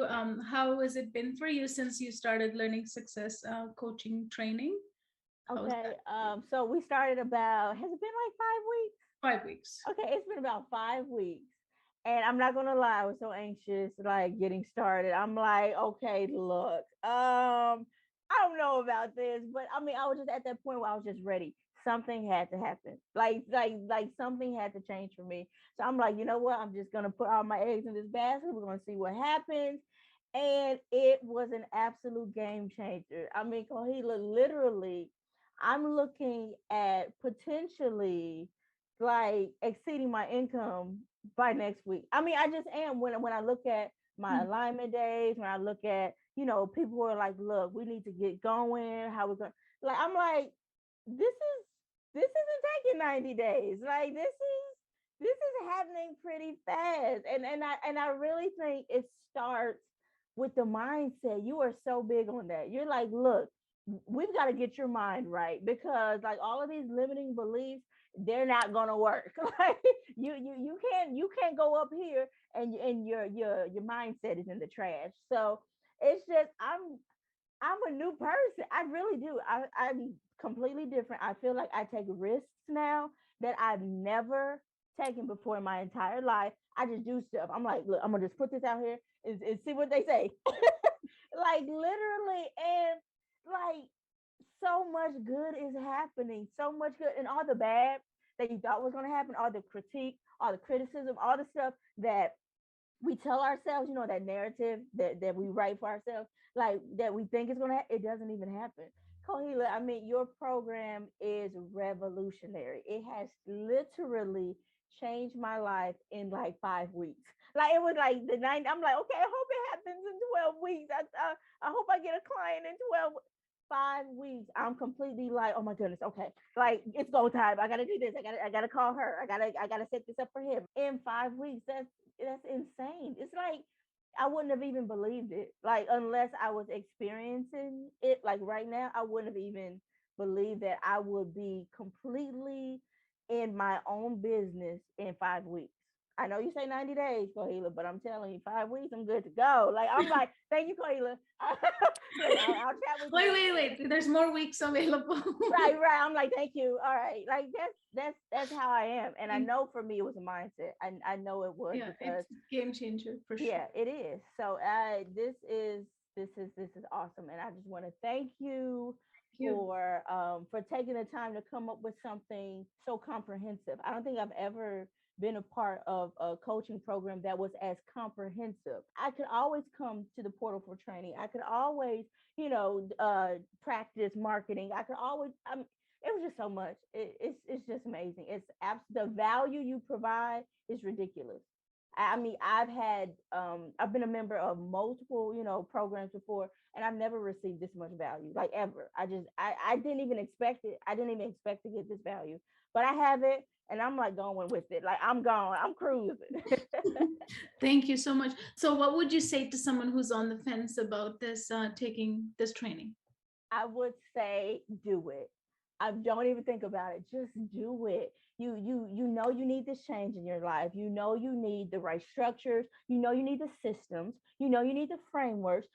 how has it been for you since you started learning success coaching training? How was Okay. that? So we started about, has it been like 5 weeks? 5 weeks. Okay, it's been about 5 weeks. And I'm not gonna lie, I was so anxious, like getting started. I'm like, okay, look, I don't know about this, but I mean, I was just at that point where I was just ready. Something had to happen. Like something had to change for me. So I'm like, you know what? I'm just gonna put all my eggs in this basket. We're gonna see what happens. And it was an absolute game changer. I mean, Kohila, literally, I'm looking at potentially like exceeding my income by next week. I mean, I just am when I look at my Hmm. alignment days, when I look at, people who are like, look, we need to get going, how we're going, like, I'm like, this isn't taking 90 days. Like this is happening pretty fast. And I really think it starts with the mindset. You are so big on that. You're like, look, we've got to get your mind right, because like all of these limiting beliefs, they're not gonna work. Like you can't go up here and your mindset is in the trash. So it's just I'm a new person. I really do. I'm completely different. I feel like I take risks now that I've never taken before in my entire life. I just do stuff. I'm like, look, I'm gonna just put this out here and see what they say. Like literally, and like so much good is happening. So much good, and all the bad that you thought was gonna happen, all the critique, all the criticism, all the stuff that we tell ourselves, that narrative that we write for ourselves, like that we think is gonna it doesn't even happen. Kohila, I mean, your program is revolutionary. It has literally changed my life in like 5 weeks. Like it was like the 9. I'm like, okay, I hope it happens in 12 weeks. I hope I get a client in 5 weeks. I'm completely like, oh my goodness, okay, like it's go time. I gotta do this. I gotta call her. I gotta set this up for him in 5 weeks. That's insane. It's like I wouldn't have even believed it. Like unless I was experiencing it, like right now, I wouldn't have even believed that I would be completely in my own business in 5 weeks. I know you say 90 days, Kohila, but I'm telling you, 5 weeks, I'm good to go. Like I'm like, thank you, Kohila. Look, I'll chat with you. Wait. There's more weeks available. Right. I'm like, thank you. All right. Like that's how I am. And I know for me it was a mindset. I know it was Yeah, because it's game changer for sure. yeah, it is. So this is awesome. And I just want to thank you Thank you. for taking the time to come up with something so comprehensive. I don't think I've ever been a part of a coaching program that was as comprehensive. I could always come to the portal for training. I could always, practice marketing. I could always, it was just so much. It's just amazing. The value you provide is ridiculous. I mean, I've been a member of multiple, programs before, and I've never received this much value, like ever. I didn't even expect it. I didn't even expect to get this value, but I have it, and I'm like going with it. Like I'm going, I'm cruising. Thank you so much. So, what would you say to someone who's on the fence about this taking this training? I would say do it. I don't even think about it. Just do it. You need this change in your life. You need the right structures. You need the systems. You need the frameworks.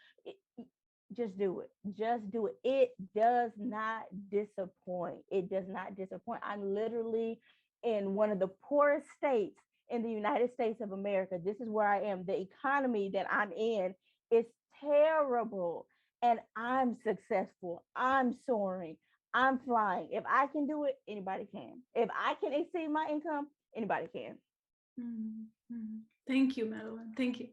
Just do it. Just do it. It does not disappoint. It does not disappoint. I'm literally in one of the poorest states in the United States of America. This is where I am. The economy that I'm in is terrible, and I'm successful. I'm soaring. I'm flying. If I can do it, anybody can. If I can exceed my income, anybody can. Mhm. Thank you, Madalyn. Thank you.